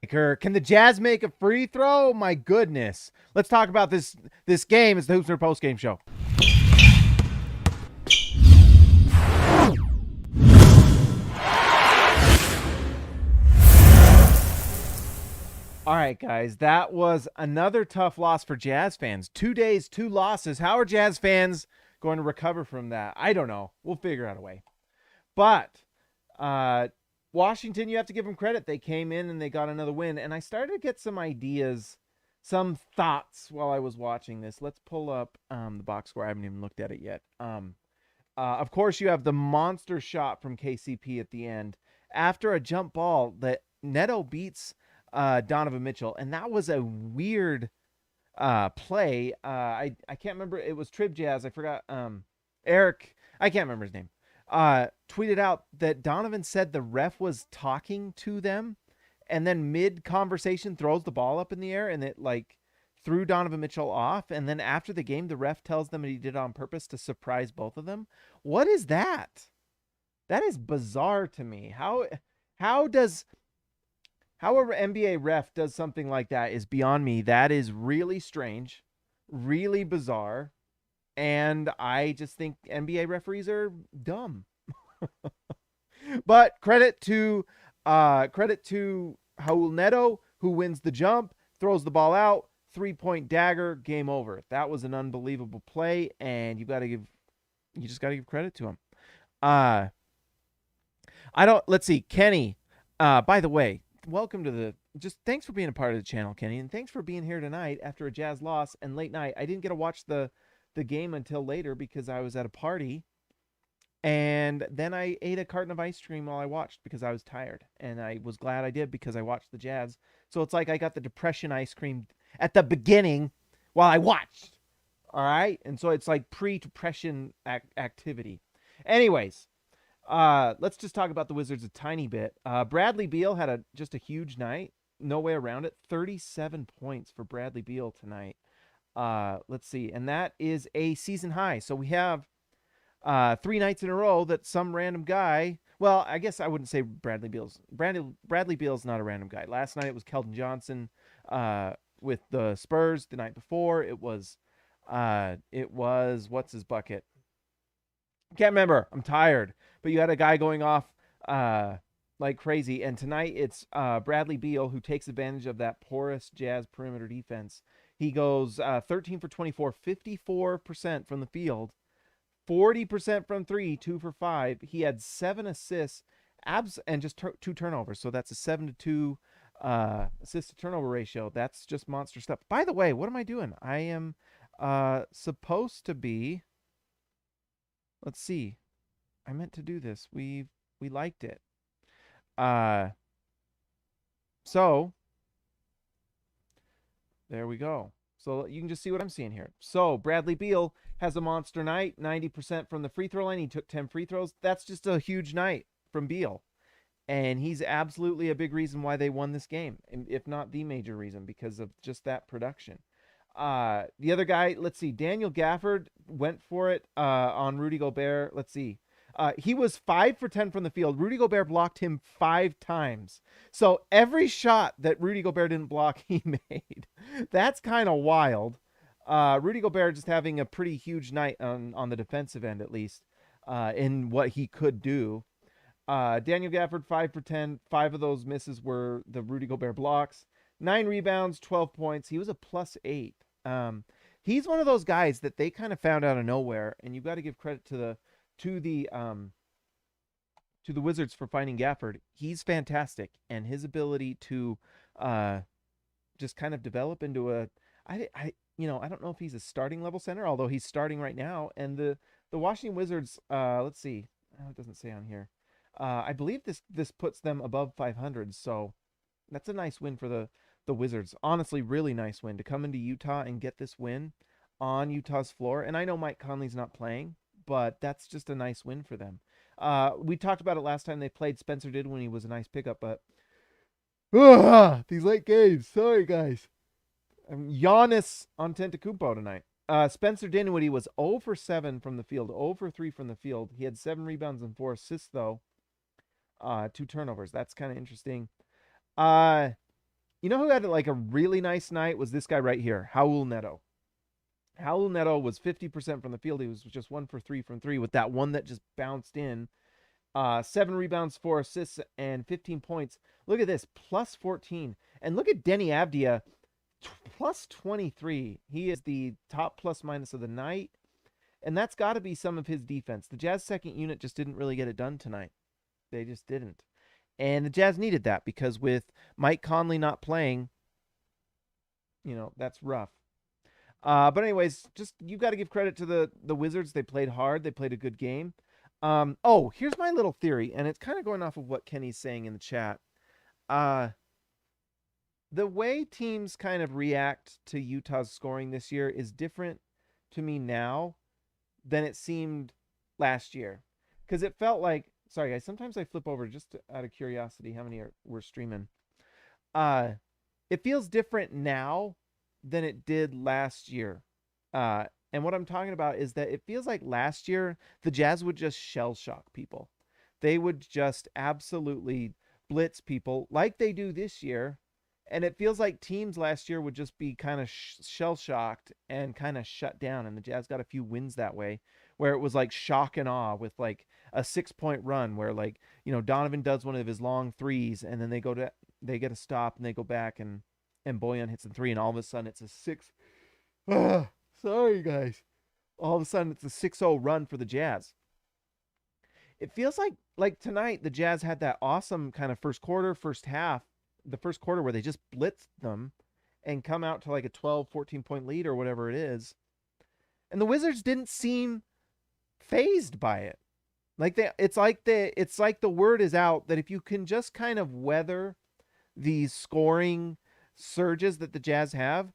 Can the Jazz make a free throw? My goodness. Let's talk about this game. It's the Hoopsner post game show. All right, guys, that was another tough loss for Jazz fans. 2 days, 2 losses. How are Jazz fans going to recover from that? I don't know. We'll figure out a way. But uh, Washington, you have to give them credit. They came in and they got another win. And I started to get some ideas, some thoughts while I was watching this. Let's pull up the box score. I haven't even looked at it yet. Of course, you have the monster shot from KCP at the end. After a jump ball that Neto beats Donovan Mitchell. And that was a weird play. I can't remember. It was Trib Jazz. I forgot. Eric, I can't remember his name. Tweeted out that Donovan said the ref was talking to them, and then mid conversation throws the ball up in the air, and it like threw Donovan Mitchell off. And then after the game, the ref tells them that he did it on purpose to surprise both of them. What is that? That is bizarre to me. How does how an NBA ref does something like that is beyond me. That is really strange, really bizarre, and I just think NBA referees are dumb. But credit to Raul Neto, who wins the jump, throws the ball out, 3-point dagger, game over. That was an unbelievable play, and you just got to give credit to him. Let's see, Kenny. By the way, welcome to thanks for being a part of the channel, Kenny, and thanks for being here tonight after a Jazz loss and late night. I didn't get to watch the game until later because I was at a party, and then I ate a carton of ice cream while I watched because I was tired, and I was glad I did because I watched the Jazz. So it's like I got the depression ice cream at the beginning while I watched. All right, and so it's like pre-depression activity. Anyways, let's just talk about the Wizards a tiny bit. Bradley Beal had just a huge night. No way around it. 37 points for Bradley Beal tonight. Let's see. And that is a season high. So we have 3 nights in a row that some random guy. Well, I guess I wouldn't say Bradley Beal's not a random guy. Last night it was Keldon Johnson with the Spurs. The night before it was what's his bucket? Can't remember. I'm tired. But you had a guy going off like crazy. And tonight it's Bradley Beal who takes advantage of that porous Jazz perimeter defense. He goes 13 for 24, 54% from the field, 40% from 3, 2 for 5. He had 7 assists, and just 2 turnovers. So that's a 7-2 assist to turnover ratio. That's just monster stuff. By the way, what am I doing? I am supposed to be. Let's see. I meant to do this. We liked it. So there we go. So you can just see what I'm seeing here. So Bradley Beal has a monster night, 90% from the free throw line. He took 10 free throws. That's just a huge night from Beal. And he's absolutely a big reason why they won this game, if not the major reason, because of just that production. The other guy, let's see, Daniel Gafford went for it on Rudy Gobert. Let's see. He was 5 for 10 from the field. Rudy Gobert blocked him 5 times. So every shot that Rudy Gobert didn't block, he made. That's kind of wild. Rudy Gobert just having a pretty huge night on the defensive end, at least, in what he could do. Daniel Gafford, 5 for 10. 5 of those misses were the Rudy Gobert blocks. 9 rebounds, 12 points. He was a +8. He's one of those guys that they kind of found out of nowhere, and you've got to give credit to the Wizards for finding Gafford. He's fantastic, and his ability to just kind of develop into I don't know if he's a starting level center, although he's starting right now. And the Washington Wizards, let's see, it doesn't say on here. I believe this puts them above 500, so that's a nice win for the Wizards. Honestly, really nice win to come into Utah and get this win on Utah's floor. And I know Mike Conley's not playing, but that's just a nice win for them. We talked about it last time they played. Spencer did when he was a nice pickup, but these late games. Sorry, guys. Giannis Antetokounmpo tonight. Spencer Dinwiddie was 0 for 7 from the field, 0 for 3 from the field. He had 7 rebounds and 4 assists, though. 2 turnovers. That's kind of interesting. You know who had like a really nice night was this guy right here, Raul Neto. Raul Neto was 50% from the field. He was just 1 for 3 from three with that one that just bounced in. 7 rebounds, 4 assists, and 15 points. Look at this, plus 14. And look at Denny Avdia, plus 23. He is the top plus minus of the night. And that's got to be some of his defense. The Jazz second unit just didn't really get it done tonight. They just didn't. And the Jazz needed that because with Mike Conley not playing, that's rough. But anyways, just you got to give credit to the Wizards. They played hard. They played a good game. Here's my little theory, and it's kind of going off of what Kenny's saying in the chat. The way teams kind of react to Utah's scoring this year is different to me now than it seemed last year. Because it felt like, sorry guys, sometimes I flip over just out of curiosity how many we're streaming. It feels different now than it did last year. And what I'm talking about is that it feels like last year the Jazz would just shell shock people. They would just absolutely blitz people like they do this year. And it feels like teams last year would just be kind of shell shocked and kind of shut down. And the Jazz got a few wins that way, where it was like shock and awe with like a 6-point run where like, Donovan does one of his long threes and then they get a stop and they go back and Boyan hits a three and all of a sudden it's a 6. Sorry guys. All of a sudden it's a 6-0 run for the Jazz. It feels like tonight the Jazz had that awesome kind of first half, the first quarter where they just blitzed them and come out to like a 12, 14-point lead or whatever it is. And the Wizards didn't seem fazed by it. It's like the word is out that if you can just kind of weather these scoring surges that the Jazz have,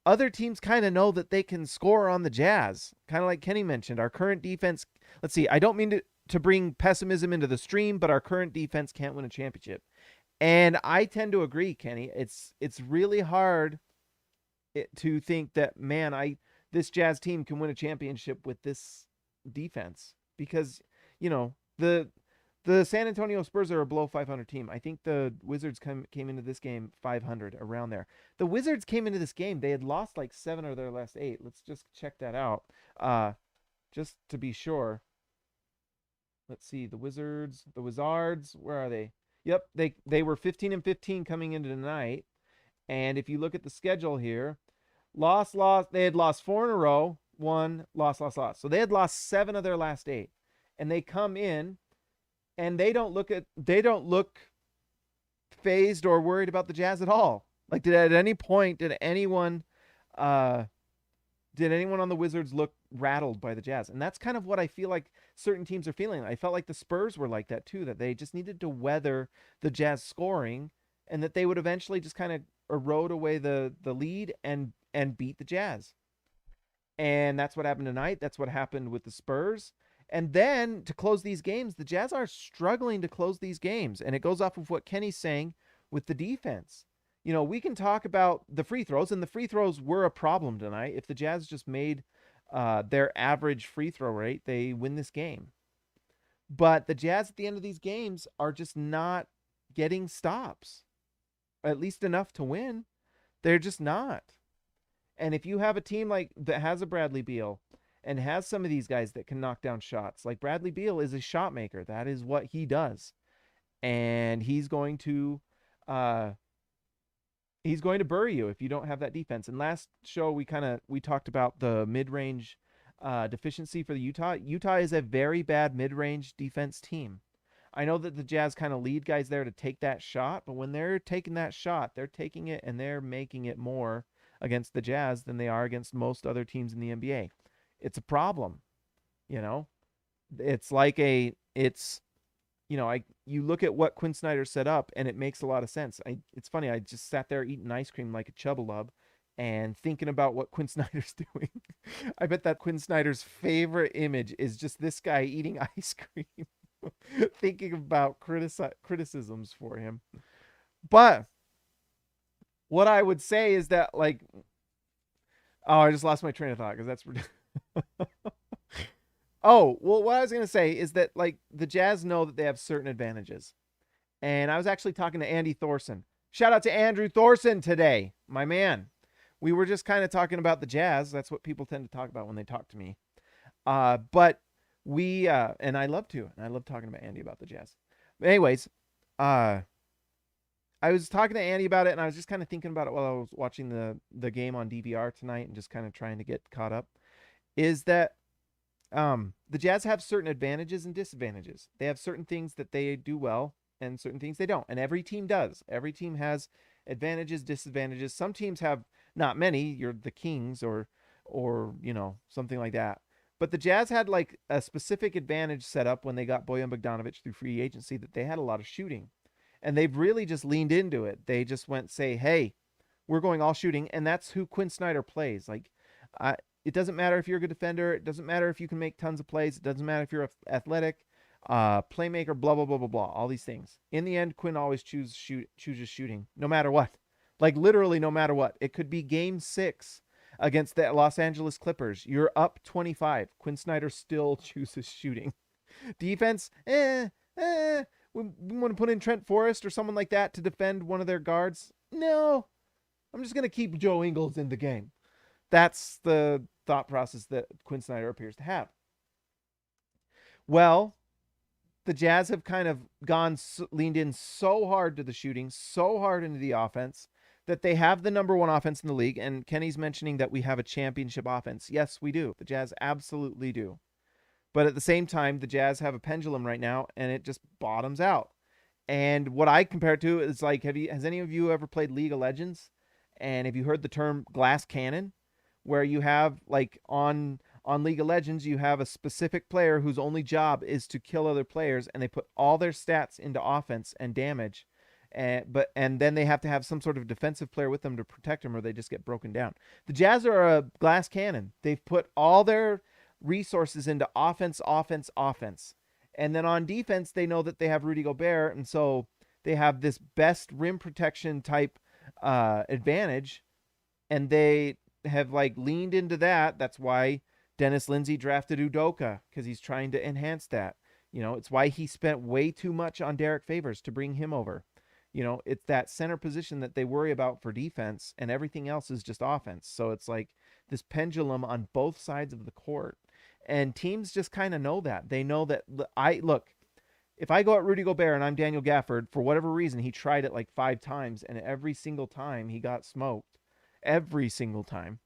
other teams kind of know that they can score on the Jazz. Kind of like Kenny mentioned, our current defense, let's see, I don't mean to bring pessimism into the stream, but our current defense can't win a championship. And I tend to agree, Kenny. It's really hard to think that, man, this Jazz team can win a championship with this defense because, the San Antonio Spurs are a below 500 team. I think the Wizards came into this game 500, around there. The Wizards came into this game, they had lost like 7 of their last 8. Let's just check that out, just to be sure. Let's see, the Wizards, where are they? Yep, they were 15-15 coming into tonight. And if you look at the schedule here, lost. They had lost 4 in a row, 1, lost. So they had lost 7 of their last 8. And they come in and they don't look phased or worried about the Jazz at all. Like, at any point did anyone on the Wizards look rattled by the Jazz? And that's kind of what I feel like certain teams are feeling. I felt like the Spurs were like that too, that they just needed to weather the Jazz scoring and that they would eventually just kind of erode away the lead and beat the Jazz. And that's what happened tonight. That's what happened with the Spurs. And then to close these games, the Jazz are struggling to close these games. And it goes off of what Kenny's saying with the defense. We can talk about the free throws, and the free throws were a problem tonight. If the Jazz just made their average free throw rate, they win this game. But the Jazz at the end of these games are just not getting stops, at least enough to win. They're just not. And if you have a team that has a Bradley Beal and has some of these guys that can knock down shots, like Bradley Beal is a shot maker. That is what he does. And he's going to bury you if you don't have that defense. And last show we talked about the mid-range deficiency for the Utah. Utah is a very bad mid-range defense team. I know that the Jazz kind of lead guys there to take that shot, but when they're taking that shot, they're taking it and they're making it more against the Jazz than they are against most other teams in the NBA. It's a problem. It's like you look at what Quinn Snyder set up and it makes a lot of sense. It's funny. I just sat there eating ice cream like a chubba-lub and thinking about what Quinn Snyder's doing. I bet that Quinn Snyder's favorite image is just this guy eating ice cream, thinking about criticisms for him. But what I would say is that, I just lost my train of thought because that's ridiculous. What I was going to say is that, the Jazz know that they have certain advantages. And I was actually talking to Andy Thorson. Shout out to Andrew Thorson today, my man. We were just kind of talking about the Jazz. That's what people tend to talk about when they talk to me. But we and I love to, and I love talking about Andy about the Jazz. But anyways, I was talking to Andy about it, and I was just kind of thinking about it while I was watching the game on DVR tonight, and just kind of trying to get caught up. Is that the Jazz have certain advantages and disadvantages. They have certain things that they do well, and certain things they don't. And every team does. Every team has advantages, disadvantages. Some teams have not many. You're the Kings or something like that. But the Jazz had like a specific advantage set up when they got Bojan Bogdanovic through free agency, that they had a lot of shooting. And they've really just leaned into it. They just went, say, hey, we're going all shooting. And that's who Quinn Snyder plays. Like, it doesn't matter if you're a good defender. It doesn't matter if you can make tons of plays. It doesn't matter if you're athletic, playmaker, blah, blah, blah, blah, blah. All these things. In the end, Quinn always chooses shooting, no matter what. Like, literally no matter what. It could be game 6 against the Los Angeles Clippers. You're up 25. Quinn Snyder still chooses shooting. Defense, we want to put in Trent Forrest or someone like that to defend one of their guards. No, I'm just going to keep Joe Ingles in the game. That's the thought process that Quinn Snyder appears to have. Well, the Jazz have kind of leaned in so hard to the shooting, so hard into the offense, that they have the number 1 offense in the league. And Kenny's mentioning that we have a championship offense. Yes, we do. The Jazz absolutely do. But at the same time, the Jazz have a pendulum right now, and it just bottoms out. And what I compare it to is like, has any of you ever played League of Legends? And have you heard the term glass cannon? Where you have, like, on League of Legends, you have a specific player whose only job is to kill other players, and they put all their stats into offense and damage. And then they have to have some sort of defensive player with them to protect them, or they just get broken down. The Jazz are a glass cannon. They've put all their resources into offense. And then on defense, they know that they have Rudy Gobert, and so they have this best rim protection type advantage, and they have like leaned into that. That's why Dennis Lindsey drafted Udoka, because he's trying to enhance that. It's why he spent way too much on Derek Favors to bring him over. It's that center position that they worry about for defense, and everything else is just offense. So it's like this pendulum on both sides of the court. And teams just kind of know that. They know that if I go at Rudy Gobert and I'm Daniel Gafford, for whatever reason, he tried it like 5 times, and every single time he got smoked. Every single time.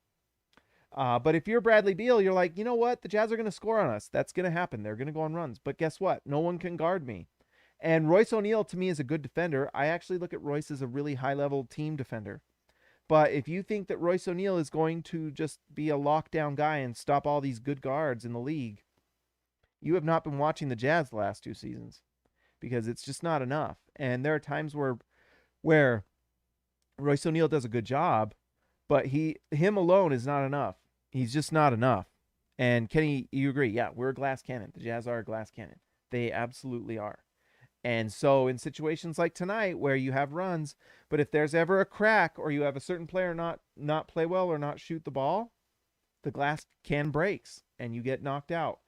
But if you're Bradley Beal, you're like, you know what? The Jazz are going to score on us. That's going to happen. They're going to go on runs. But guess what? No one can guard me. And Royce O'Neal, to me, is a good defender. I actually look at Royce as a really high-level team defender. But if you think that Royce O'Neal is going to just be a lockdown guy and stop all these good guards in the league, you have not been watching the Jazz the last 2 seasons, because it's just not enough. And there are times where Royce O'Neal does a good job, but him alone is not enough. He's just not enough. And Kenny, you agree? Yeah, we're a glass cannon. The Jazz are a glass cannon. They absolutely are. And so in situations like tonight where you have runs, but if there's ever a crack or you have a certain player not play well or not shoot the ball, the glass can breaks and you get knocked out.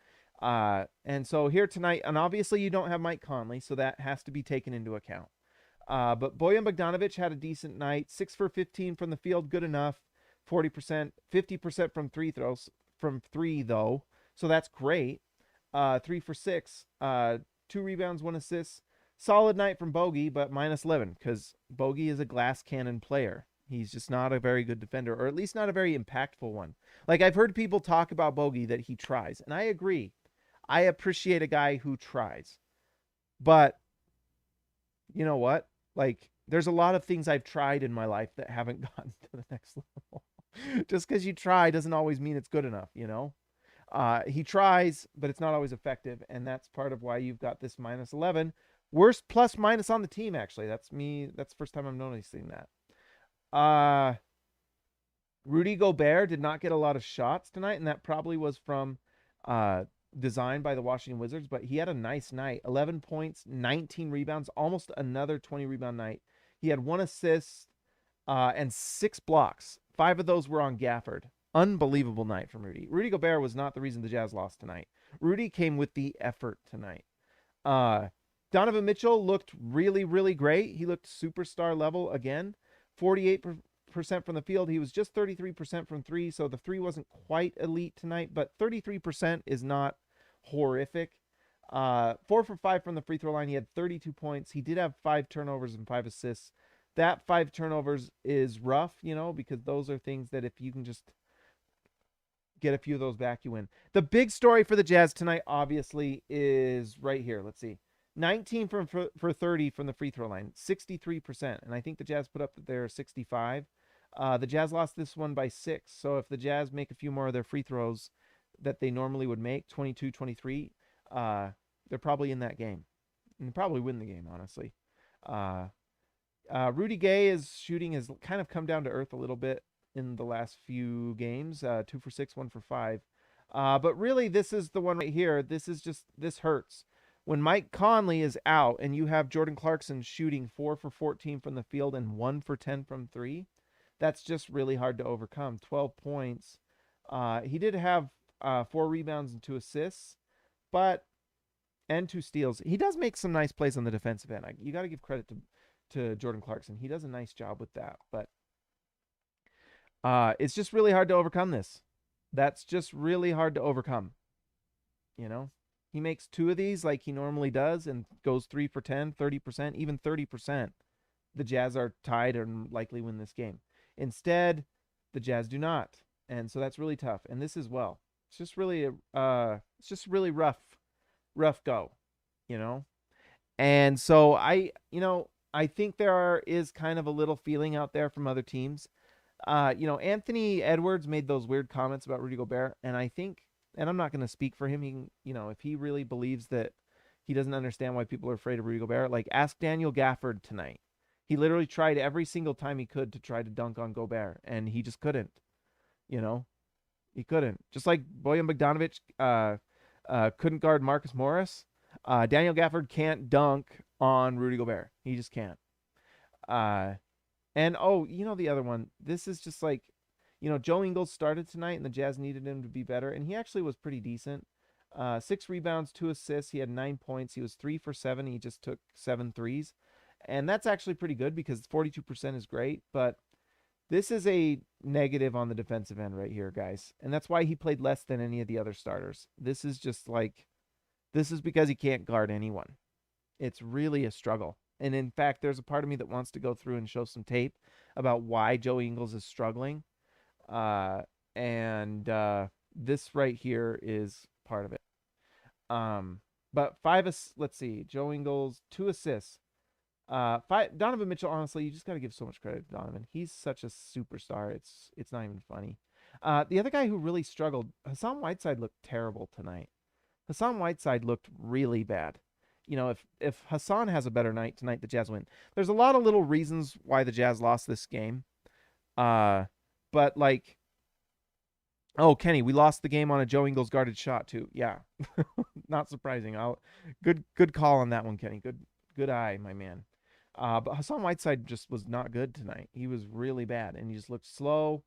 And so here tonight, and obviously you don't have Mike Conley, so that has to be taken into account. But Bojan Bogdanovic had a decent night. 6 for 15 from the field, good enough. 40%, 50% from three though, so that's great. 3 for 6, 2 rebounds, 1 assist. Solid night from Bogey, but minus 11, because Bogey is a glass cannon player. He's just not a very good defender, or at least not a very impactful one. Like, I've heard people talk about Bogey that he tries, and I agree. I appreciate a guy who tries. But you know what? Like, there's a lot of things I've tried in my life that haven't gotten to the next level. Just because you try doesn't always mean it's good enough, He tries, but it's not always effective, and that's part of why you've got this minus 11. Worst plus minus on the team, actually. That's me. That's the first time I'm noticing that. Rudy Gobert did not get a lot of shots tonight, and that probably was from design by the Washington Wizards, but he had a nice night. 11 points, 19 rebounds, almost another 20-rebound night. He had 1 assist and 6 blocks. 5 of those were on Gafford. Unbelievable night from Rudy. Rudy Gobert was not the reason the Jazz lost tonight. Rudy came with the effort tonight. Donovan Mitchell looked really, really great. He looked superstar level again. 48% from the field. He was just 33% from three, so the three wasn't quite elite tonight, but 33% is not horrific. 4 for 5 from the free throw line. He had 32 points. He did have 5 turnovers and 5 assists. That 5 turnovers is rough, because those are things that if you can just get a few of those back, you win. The big story for the Jazz tonight, obviously, is right here. Let's see. 19 for 30 from the free throw line, 63%. And I think the Jazz put up their 65. The Jazz lost this one by 6. So if the Jazz make a few more of their free throws that they normally would make, 22, 23, they're probably in that game. And probably win the game, honestly. Rudy Gay's shooting has kind of come down to earth a little bit in the last few games. 2 for 6, 1 for 5. But really, this is the one right here. This hurts. When Mike Conley is out and you have Jordan Clarkson shooting 4 for 14 from the field and 1 for 10 from three, that's just really hard to overcome. 12 points. He did have 4 rebounds and 2 assists, and 2 steals. He does make some nice plays on the defensive end. You got to give credit to Jordan Clarkson. He does a nice job with that, but it's just really hard to overcome this. That's just really hard to overcome. He makes 2 of these like he normally does and goes 3 for 10, 30%, even 30%. The Jazz are tied and likely win this game. Instead, the Jazz do not. And so that's really tough. And this as well. It's just really rough go, And so I think is kind of a little feeling out there from other teams. Anthony Edwards made those weird comments about Rudy Gobert, and I think, and I'm not going to speak for him, he, if he really believes that he doesn't understand why people are afraid of Rudy Gobert, like ask Daniel Gafford tonight. He literally tried every single time he could to try to dunk on Gobert, and he just couldn't. He couldn't. Just like Bojan Bogdanovic couldn't guard Marcus Morris, Daniel Gafford can't dunk on Rudy Gobert. He just can't. And the other one, this is just like, Joe Ingles started tonight and the Jazz needed him to be better. And he actually was pretty decent. 6 rebounds, 2 assists. He had 9 points. He was 3 for 7. He just took 7 threes. And that's actually pretty good because 42% is great. But this is a negative on the defensive end right here, guys. And that's why he played less than any of the other starters. This is because he can't guard anyone. It's really a struggle. And in fact, there's a part of me that wants to go through and show some tape about why Joe Ingles is struggling. This right here is part of it. But let's see, Joe Ingles, 2 assists. Donovan Mitchell, honestly, you just got to give so much credit to Donovan. He's such a superstar. It's not even funny. The other guy who really struggled, Hassan Whiteside looked terrible tonight. Hassan Whiteside looked really bad. If Hassan has a better night tonight, the Jazz win. There's a lot of little reasons why the Jazz lost this game. But like, Kenny, we lost the game on a Joe Ingles guarded shot too. Yeah, not surprising. Good call on that one, Kenny. Good eye, my man. But Hassan Whiteside just was not good tonight. He was really bad, and he just looked slow.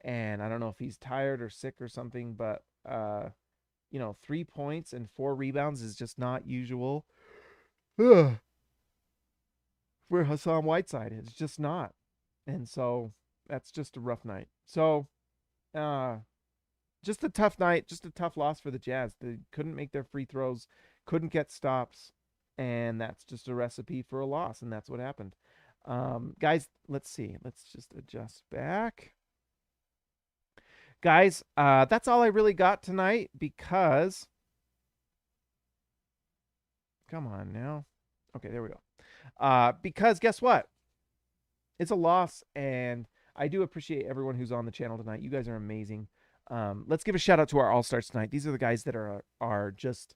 And I don't know if he's tired or sick or something, but 3 points and 4 rebounds is just not usual. For Hassan Whiteside, it's just not. And so that's just a rough night. So, just a tough night, just a tough loss for the Jazz. They couldn't make their free throws, couldn't get stops, and that's just a recipe for a loss, and that's what happened. Guys, let's see. Let's just adjust back. Guys, that's all I really got tonight because... Come on now. Okay, there we go. Because guess what? It's a loss, and I do appreciate everyone who's on the channel tonight. You guys are amazing. Let's give a shout out to our All-Stars tonight. These are the guys that are just...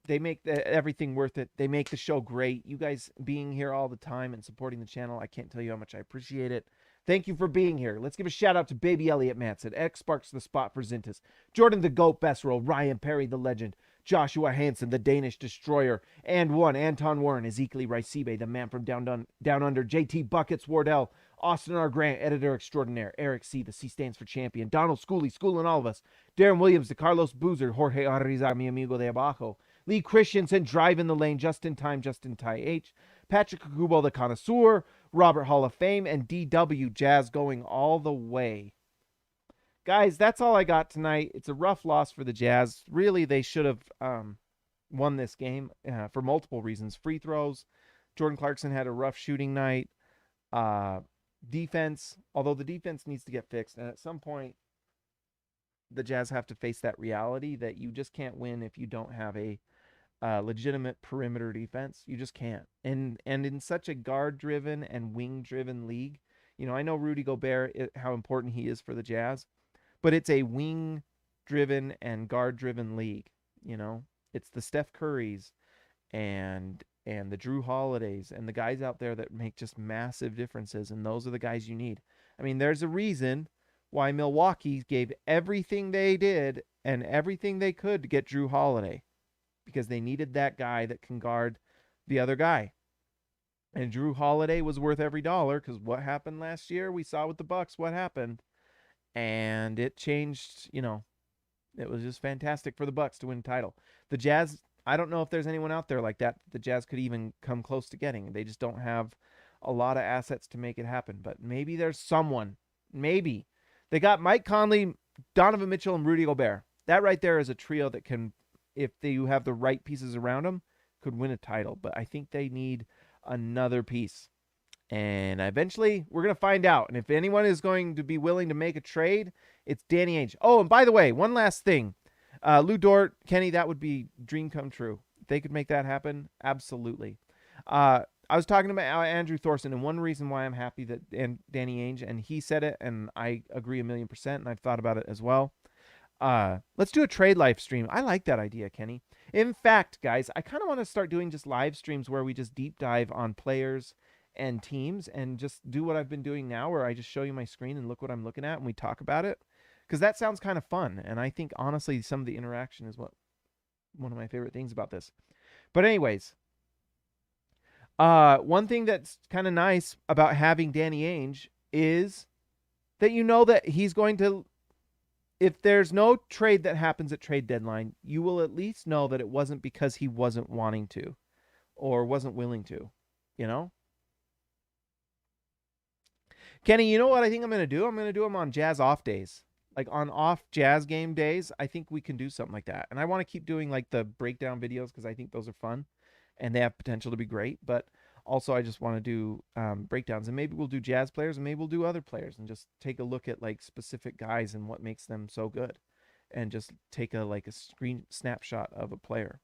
They make everything worth it. They make the show great. You guys being here all the time and supporting the channel, I can't tell you how much I appreciate it. Thank you for being here. Let's give a shout out to Baby Elliott Manson, X Sparks the Spot for Zintas, Jordan the Goat Besserell, Ryan Perry the Legend, Joshua Hansen the Danish Destroyer, and one Anton Warren, Ezekiel Ricibe, the man from down under, JT Buckets Wardell, Austin R. Grant, Editor Extraordinaire, Eric C., the C stands for Champion, Donald Schooley, schooling all of us, Darren Williams, the Carlos Boozer, Jorge Arrizaga, mi amigo de abajo, Lee Christensen driving the lane just in time, Justin Ty H. Patrick Kubo, the connoisseur. Robert Hall of Fame. And DW Jazz going all the way. Guys, that's all I got tonight. It's a rough loss for the Jazz. Really, they should have won this game for multiple reasons. Free throws. Jordan Clarkson had a rough shooting night. Defense, although the defense needs to get fixed. And at some point, the Jazz have to face that reality that you just can't win if you don't have a legitimate perimeter defense. You just can't. And in such a guard-driven and wing-driven league, I know Rudy Gobert, how important he is for the Jazz, but it's a wing-driven and guard-driven league. It's the Steph Currys and the Drew Holidays and the guys out there that make just massive differences, and those are the guys you need. I mean, there's a reason why Milwaukee gave everything they did and everything they could to get Drew Holiday, because they needed that guy that can guard the other guy. And Drew Holiday was worth every dollar, because what happened last year, we saw with the Bucks what happened. And it changed, it was just fantastic for the Bucks to win a title. The Jazz, I don't know if there's anyone out there like that the Jazz could even come close to getting. They just don't have a lot of assets to make it happen. But maybe there's someone. Maybe. They got Mike Conley, Donovan Mitchell, and Rudy Gobert. That right there is a trio that can, if you have the right pieces around them, could win a title. But I think they need another piece. And eventually, we're going to find out. And if anyone is going to be willing to make a trade, it's Danny Ainge. Oh, and by the way, one last thing. Lou Dort, Kenny, that would be dream come true. If they could make that happen, absolutely. I was talking about Andrew Thorson, and one reason why I'm happy that Danny Ainge, and he said it, and I agree 1,000,000%, and I've thought about it as well. Let's do a trade live stream. I like that idea, Kenny. In fact, guys, I kind of want to start doing just live streams where we just deep dive on players and teams and just do what I've been doing now, where I just show you my screen and look what I'm looking at and we talk about it, because that sounds kind of fun. And I think, honestly, some of the interaction is one of my favorite things about this. But anyways, one thing that's kind of nice about having Danny Ainge is that that he's going to, if there's no trade that happens at trade deadline, you will at least know that it wasn't because he wasn't wanting to or wasn't willing to, Kenny, you know what I think I'm going to do? I'm going to do them on Jazz off days. Like on off Jazz game days, I think we can do something like that. And I want to keep doing like the breakdown videos because I think those are fun and they have potential to be great. But also I just want to do breakdowns, and maybe we'll do Jazz players and maybe we'll do other players and just take a look at like specific guys and what makes them so good and just take a screen snapshot of a player.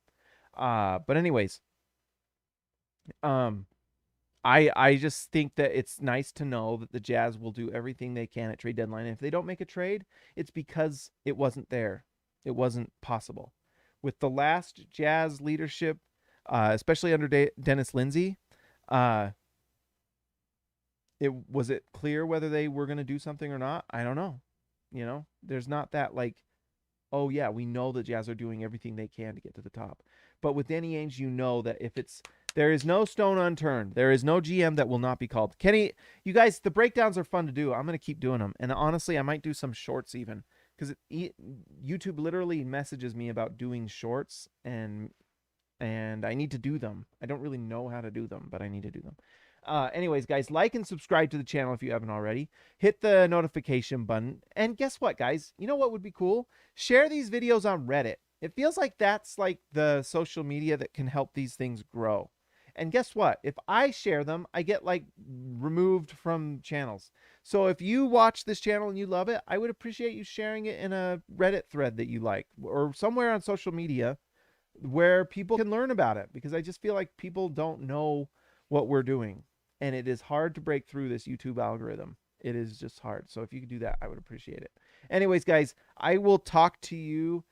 But anyways, I just think that it's nice to know that the Jazz will do everything they can at trade deadline. And if they don't make a trade, it's because it wasn't there. It wasn't possible. With the last Jazz leadership, especially under Dennis Lindsey, was it clear whether they were going to do something or not? I don't know. There's not that oh yeah, we know the Jazz are doing everything they can to get to the top. But with Danny Ainge, that there is no stone unturned. There is no GM that will not be called. Kenny, you guys, the breakdowns are fun to do. I'm going to keep doing them. And honestly, I might do some shorts even, because YouTube literally messages me about doing shorts, and I need to do them. I don't really know how to do them, but I need to do them. Anyways, guys, like and subscribe to the channel if you haven't already. Hit the notification button. And guess what, guys? You know what would be cool? Share these videos on Reddit. It feels like that's like the social media that can help these things grow. And guess what? If I share them, I get removed from channels. So if you watch this channel and you love it, I would appreciate you sharing it in a Reddit thread that you like, or somewhere on social media where people can learn about it, because I just feel like people don't know what we're doing. And it is hard to break through this YouTube algorithm. It is just hard. So if you could do that, I would appreciate it. Anyways, guys, I will talk to you